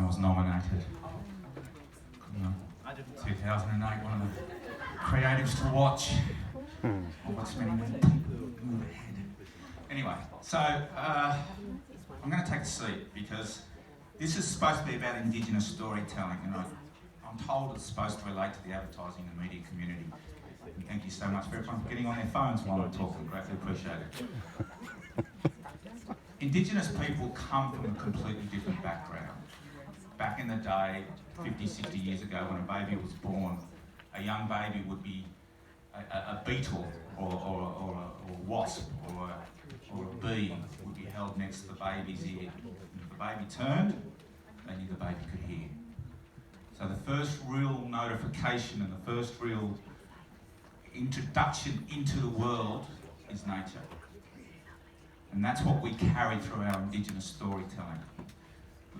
was nominated. 2008, one of the creatives to watch. I'll watch many move ahead. Anyway, so I'm going to take a seat because this is supposed to be about Indigenous storytelling, and I'm told it's supposed to relate to the advertising and media community. And thank you so much for everyone getting on their phones while I'm talking. Greatly appreciate it. Indigenous people come from a completely different background. Back in the day, 50, 60 years ago, when a baby was born, a young baby would be a beetle or a wasp or a bee would be held next to the baby's ear. And if the baby turned, they knew the baby could hear. So the first real notification and the first real introduction into the world is nature. And that's what we carry through our Indigenous storytelling.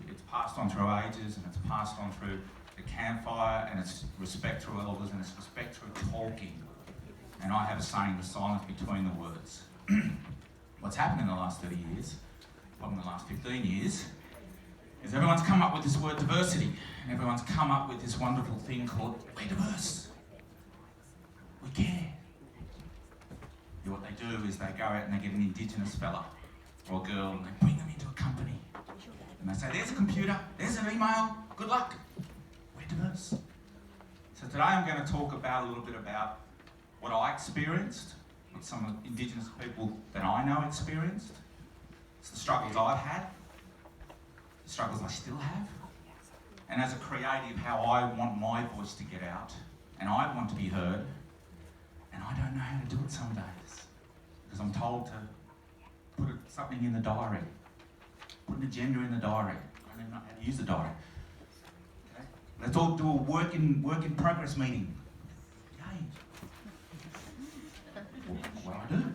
It's passed on through ages, and it's passed on through the campfire, and it's respect through elders, and it's respect through talking. And I have a saying, the silence between the words. What's happened in the last 30 years, well, in the last 15 years, is everyone's come up with this word diversity, and everyone's come up with this wonderful thing called, we're diverse. We care. And what they do is they go out and they get an Indigenous fella or girl, and they bring them into a company. And they say, there's a computer, there's an email, good luck. We're diverse. So today I'm going to talk about a little bit about what I experienced, what some of the Indigenous people that I know experienced. It's the struggles I've had, the struggles I still have, and as a creative, how I want my voice to get out, and I want to be heard, and I don't know how to do it some days, because I'm told to put something in the diary, put an agenda in the diary. I don't even know how to use the diary. Okay? Let's all do a work in progress meeting. Yay. What do I do?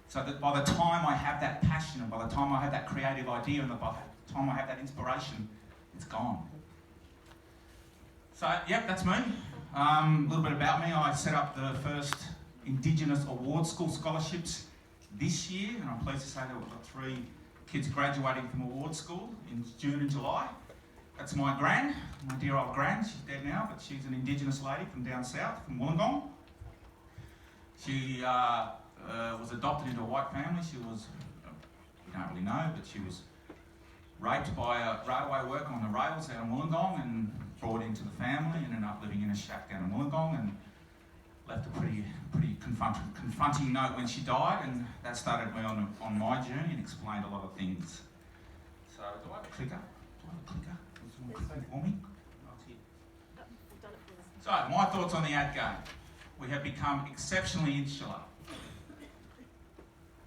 So that by the time I have that passion, and by the time I have that creative idea, and by the time I have that inspiration, it's gone. So, yep, that's me. A little bit about me. I set up the first Indigenous Award School scholarships this year, and I'm pleased to say that we've got 3 kids graduating from award school in June and July. That's my gran, my dear old gran. She's dead now, but she's an Indigenous lady from down south, from Wollongong. She was adopted into a white family. She was, we don't really know, but she was raped by a railway worker on the rails down in Wollongong and brought into the family and ended up living in a shack down in Wollongong and left a pretty confronting note when she died, and that started me on my journey and explained a lot of things. So, do I have a clicker? Does someone click for me? So, my thoughts on the ad game. We have become exceptionally insular.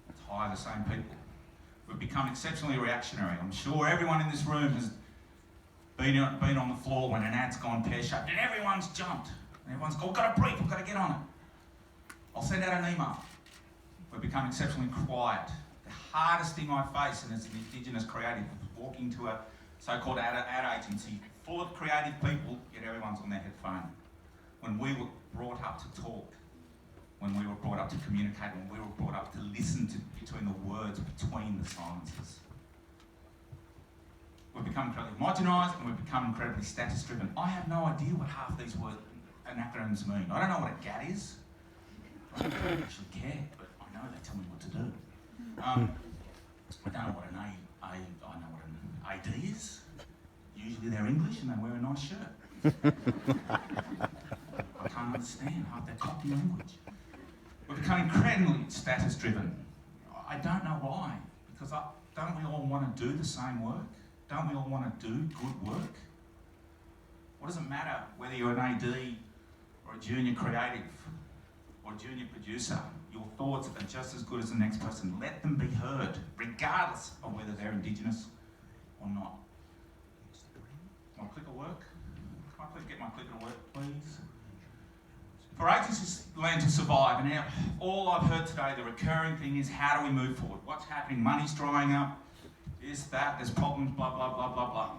Let's hire the same people. We've become exceptionally reactionary. I'm sure everyone in this room has been on the floor when an ad's gone pear-shaped and everyone's jumped. And everyone's gone, we've got a brief, we've got to get on it. I'll send out an email. We've become exceptionally quiet. The hardest thing I face, and as an Indigenous creative, is walking to a so-called ad agency full of creative people, yet everyone's on their headphone. When we were brought up to talk, when we were brought up to communicate, when we were brought up to listen to between the words, between the silences. We've become incredibly homogenised and we've become incredibly status-driven. I have no idea what half these words and acronyms mean. I don't know what a GAT is. I don't actually care, but I know they tell me what to do. I don't know what an I know what an AD is. Usually they're English and they wear a nice shirt. I can't understand half that Cockney language. We've become incredibly status-driven. I don't know why, because don't we all want to do the same work? Don't we all want to do good work? What does it matter whether you're an AD or a junior creative or a junior producer? Your thoughts are just as good as the next person. Let them be heard, regardless of whether they're Indigenous or not. My clicker work? Can I please get my clicker to work, please? For agencies learn to survive, and now all I've heard today, the recurring thing is how do we move forward? What's happening? Money's drying up, this, that, there's problems, blah, blah, blah, blah, blah.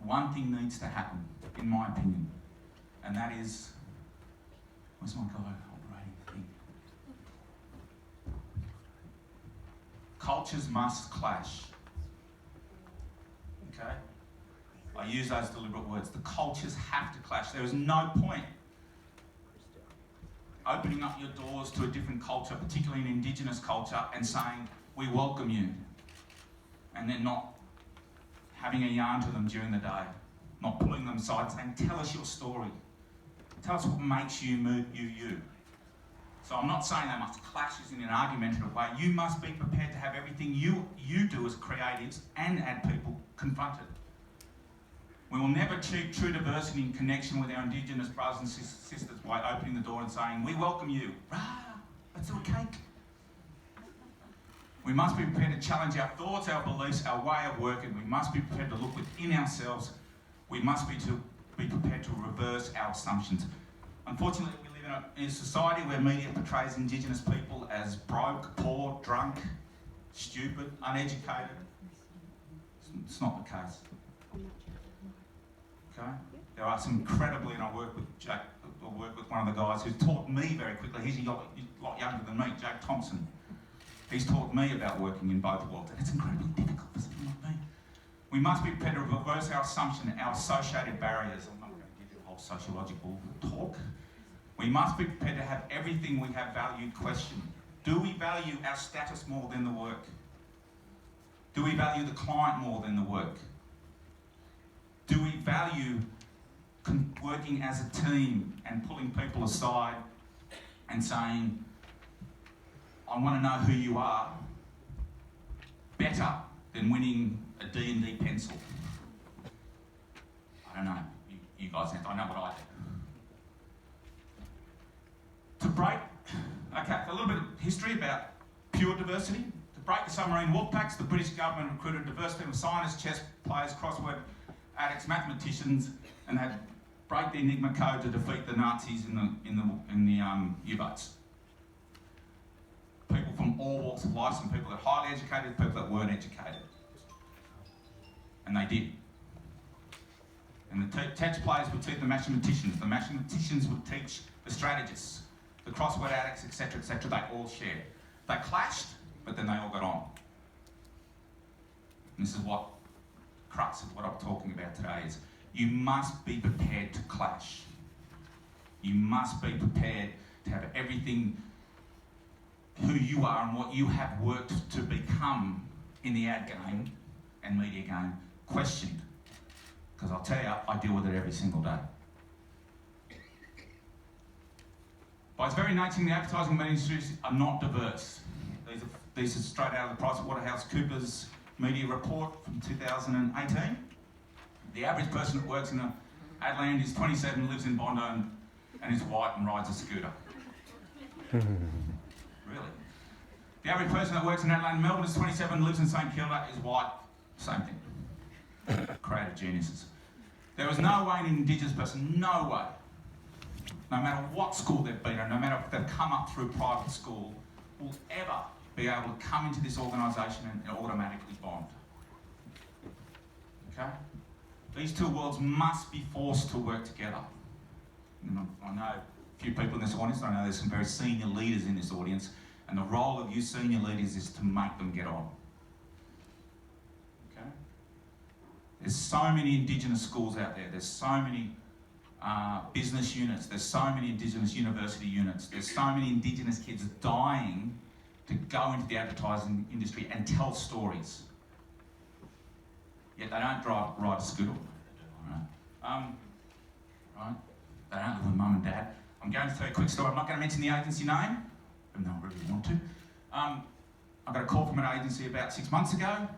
One thing needs to happen, in my opinion, and that is, where's my guy operating the thing? Cultures must clash, okay? I use those deliberate words. The cultures have to clash. There is no point opening up your doors to a different culture, particularly an Indigenous culture, and saying, we welcome you, and then not having a yarn to them during the day, not pulling them aside saying, tell us your story. Tell us what makes you you. So I'm not saying they must clash in an argumentative way. You must be prepared to have everything you do as creatives and as people confronted. We will never achieve true diversity and connection with our Indigenous brothers and sisters by opening the door and saying, we welcome you. Rah, let's do a cake. We must be prepared to challenge our thoughts, our beliefs, our way of working. We must be prepared to look within ourselves. We must be prepared to reverse our assumptions. Unfortunately, we live in a society where media portrays Indigenous people as broke, poor, drunk, stupid, uneducated. It's not the case. Okay? There are some incredibly, and I work with one of the guys who's taught me very quickly. He's a lot younger than me, Jake Thompson. He's taught me about working in both worlds, and it's incredibly difficult for someone like me. We must be prepared to reverse our assumption, our associated barriers. I'm not going to give you a whole sociological talk. We must be prepared to have everything we have valued questioned. Do we value our status more than the work? Do we value the client more than the work? Do we value working as a team and pulling people aside and saying, I want to know who you are better than winning a D&D pencil? I don't know. You guys, I know what I do. To break, okay, a little bit of history about pure diversity. To break the submarine wolf packs, the British government recruited a diverse team of scientists, chess players, crossword addicts, mathematicians, and they'd break the Enigma code to defeat the Nazis in the U-boats. People from all walks of life, some people that are highly educated, people that weren't educated. And they did. And the chess players would teach the mathematicians would teach the strategists, the crossword addicts, etc., etc. They all shared. They clashed, but then they all got on. And this is what crux of what I'm talking about today is you must be prepared to clash. You must be prepared to have everything who you are and what you have worked to become in the ad game and media game questioned. Because I'll tell you, I deal with it every single day. By its very nature, the advertising media industries are not diverse. These are straight out of the PricewaterhouseCoopers media report from 2018. The average person that works in Adelaide is 27, lives in Bondi, and is white and rides a scooter. Really? The average person that works in Adelaide and Melbourne is 27, lives in St Kilda, is white, same thing. Creative geniuses. There is no way an Indigenous person, no way, no matter what school they've been in, no matter if they've come up through private school, will ever be able to come into this organisation and automatically bond. Okay? These two worlds must be forced to work together. And I know a few people in this audience, I know there's some very senior leaders in this audience, and the role of you senior leaders is to make them get on. Okay? There's so many Indigenous schools out there, there's so many business units, there's so many Indigenous university units, there's so many Indigenous kids dying to go into the advertising industry and tell stories. Yet they don't ride a scooter. Right? They don't live with mum and dad. I'm going to tell you a quick story. I'm not going to mention the agency name, even though I really want to. I got a call from an agency about 6 months ago,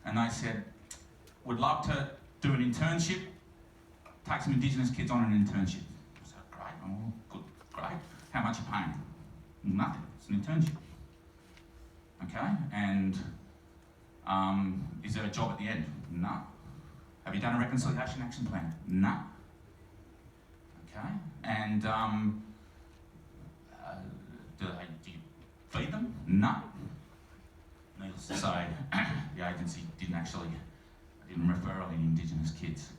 and they said, "Would love to do an internship, take some Indigenous kids on an internship." I said, "Great, oh, good, great. How much are you paying?" "Nothing, it's an internship." Okay, and is there a job at the end? No. Have you done a reconciliation action plan? No. Okay, and do you feed them? No. Needless to say, the agency didn't refer any Indigenous kids.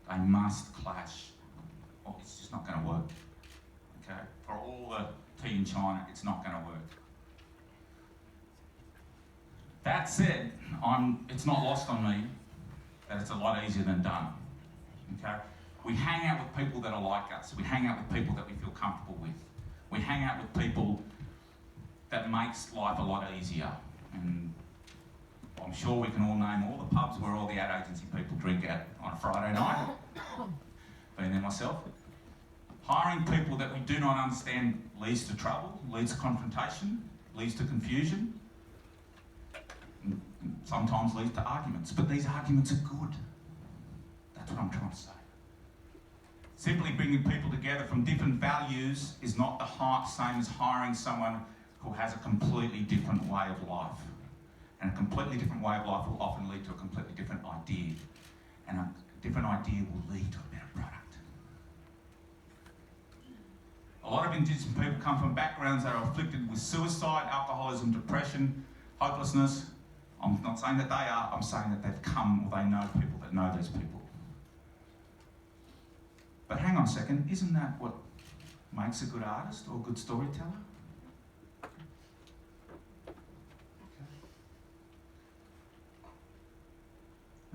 They must clash. Well, it's just not going to work. Okay, for all the tea in China, it's not going to work. That said, it's not lost on me that it's a lot easier than done. Okay? We hang out with people that are like us. We hang out with people that we feel comfortable with. We hang out with people that makes life a lot easier. And I'm sure we can all name all the pubs where all the ad agency people drink at on a Friday night. Been there myself. Hiring people that we do not understand leads to trouble, leads to confrontation, leads to confusion, and sometimes leads to arguments. But these arguments are good. That's what I'm trying to say. Simply bringing people together from different values is not the same as hiring someone who has a completely different way of life. And a completely different way of life will often lead to a completely different idea. And a different idea will lead to a better product. A lot of Indigenous people come from backgrounds that are afflicted with suicide, alcoholism, depression, hopelessness. I'm not saying that they are, I'm saying that they've come or they know people that know these people. But hang on a second, isn't that what makes a good artist or a good storyteller?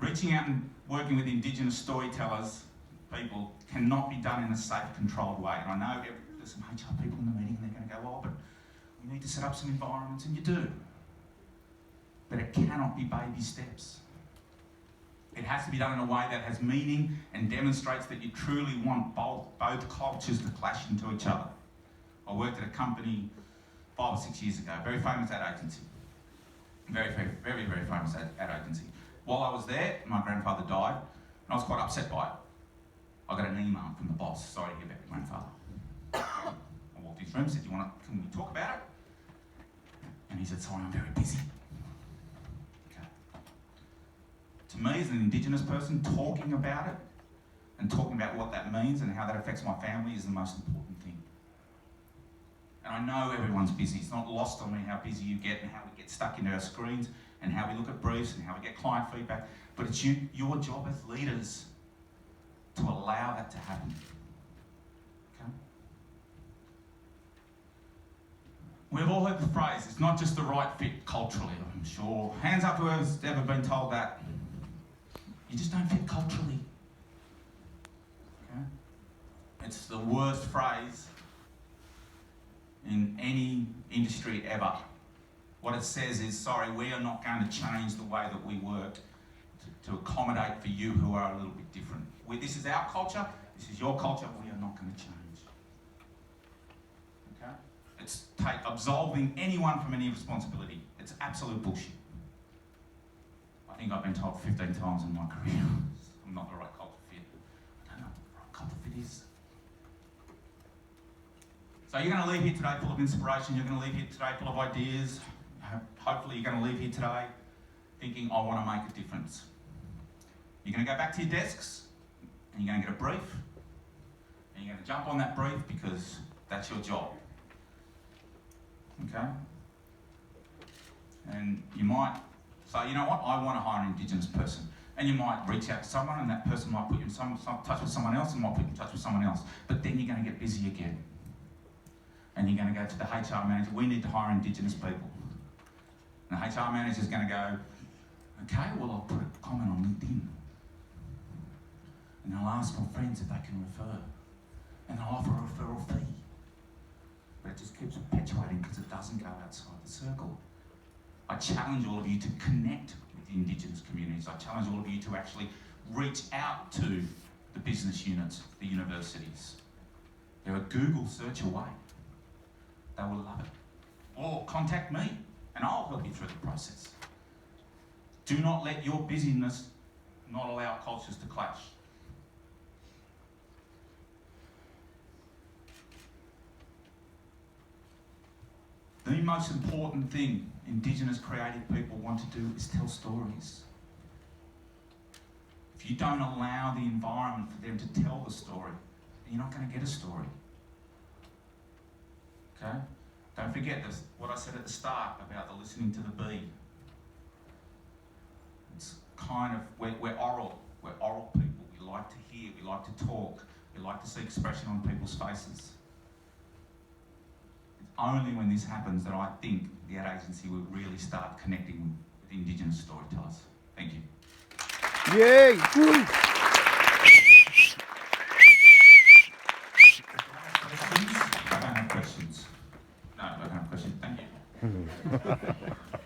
Reaching out and working with Indigenous storytellers, people, cannot be done in a safe, controlled way. And I know there's some HR people in the meeting and they're going to go, oh, but we need to set up some environments, and you do. But it cannot be baby steps. It has to be done in a way that has meaning and demonstrates that you truly want both cultures to clash into each other. I worked at a company 5 or 6 years ago, very famous ad agency. Very famous ad agency. While I was there, my grandfather died, and I was quite upset by it. I got an email from the boss, sorry to hear about your grandfather. I walked into his room and said, can we talk about it? And he said, sorry, I'm very busy. Okay. To me, as an Indigenous person, talking about it and talking about what that means and how that affects my family is the most important thing. And I know everyone's busy. It's not lost on me how busy you get and how we get stuck into our screens and how we look at briefs and how we get client feedback. But it's your job as leaders to allow that to happen. Okay? We've all heard the phrase, it's not just the right fit culturally, I'm sure. Hands up whoever's ever been told that. You just don't fit culturally. Okay? It's the worst phrase in any industry ever. What it says is, sorry, we are not going to change the way that we work to accommodate for you who are a little bit different. This is our culture, this is your culture, we are not going to change. Okay? It's absolving anyone from any responsibility. It's absolute bullshit. I think I've been told 15 times in my career, I'm not the right culture fit. I don't know what the right culture fit is. So you're going to leave here today full of inspiration, you're going to leave here today full of ideas. Hopefully you're going to leave here today thinking, I want to make a difference. You're going to go back to your desks and you're going to get a brief and you're going to jump on that brief because that's your job. Okay? And you might say, you know what, I want to hire an Indigenous person. And you might reach out to someone and that person might put you in touch with someone else and might put you in touch with someone else. But then you're going to get busy again. And you're going to go to the HR manager, we need to hire Indigenous people. And the HR manager is going to go, okay, well, I'll put a comment on LinkedIn. And they'll ask my friends if they can refer. And they'll offer a referral fee. But it just keeps perpetuating because it doesn't go outside the circle. I challenge all of you to connect with the Indigenous communities. I challenge all of you to actually reach out to the business units, the universities. They're a Google search away. They will love it. Or contact me and I'll help you through the process. Do not let your busyness not allow cultures to clash. The most important thing Indigenous creative people want to do is tell stories. If you don't allow the environment for them to tell the story, then you're not going to get a story. Okay? Don't forget this, what I said at the start about the listening to the bee. It's kind of, we're oral people. We like to hear, we like to talk, we like to see expression on people's faces. It's only when this happens that I think the ad agency will really start connecting with Indigenous storytellers. Thank you. Yay! Woo. Questions? I don't have questions. No, I don't have questions. Thank you.